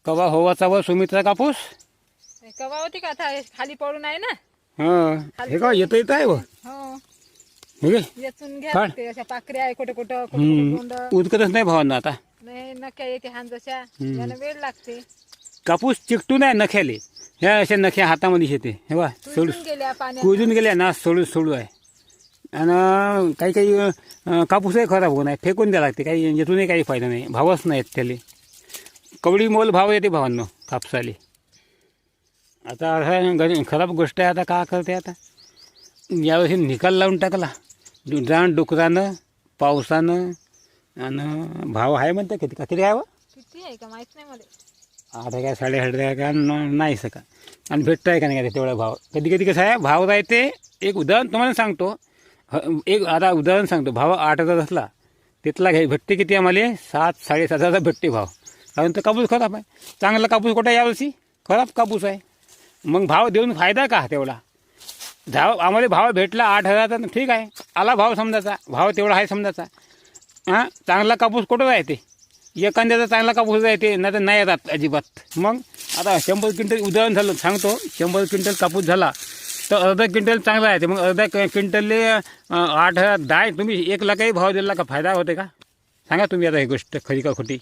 कवा होवाचा व सुमित्रा कापूस. कवा होती का आता खाली पडून आहे ना. हा हे का येत येत आहे व हो हे काय वेचून घ्या काढ. लागते अशा पाकऱ्या आहे कुठं कुठं कुठं बोंड उदकतच नाही भावांना आता. नाही नक्या येते हान जशा याला वेळ लागते. कापूस चिकटून आहे नख्याले. ह्या अशा नख्या हातामध्ये येते हे बा सोडू तुटून गेल्या पाण्यात. कुजून गेल्या ना सोडू सोडू आहे. आणि काही काही कापूसही खराब होऊन आहे फेकून द्यावं लागते. काही यातूनही काही फायदा नाही. भावच नाहीत त्याले. कवडी मोल भाव येते भावांनो कापसाले. आता असं खराब गोष्ट आहे. आता का करते आता यावर्षी निकाल लावून टाकला जाण डुकरानं पावसानं. आणि भाव आहे म्हणते किती का किती आहे व किती आहे का माहित नाही मला. 8 आहे का 8.5 आहे का नाही सका. आणि भेटतं आहे का नाही का तेवढा भाव. कधी कधी कसं आहे भाव राहते. एक उदाहरण तुम्हाला सांगतो. एक आता उदाहरण सांगतो. भाव 8,000 असला तिथला भेटते किती आम्हाला 7-7.5 भेटते भाव. कारण तर कापूस खराब आहे. चांगला कापूस कुठं यावर्षी खराब कापूस आहे. मग भाव देऊन फायदा का तेवढा. आम्हाला भाव भेटला 8,000 तर ठीक आहे. आला भाव समजायचा. भाव तेवढा आहे समजायचा. हां चांगला कापूस कुठं राहते. एखाद्याचा चांगला कापूस राहते नाही तर नाही येतात अजिबात. मग आता 100 क्विंटल उदाहरण झालं सांगतो. 100 क्विंटल कापूस झाला तर अर्धा क्विंटल चांगला आहे. मग अर्धा क्विंटलले 8,000 तुम्ही 1 लाखही भाव दिला का फायदा होते का सांगा तुम्ही. आता ही गोष्ट खरी का खोटी.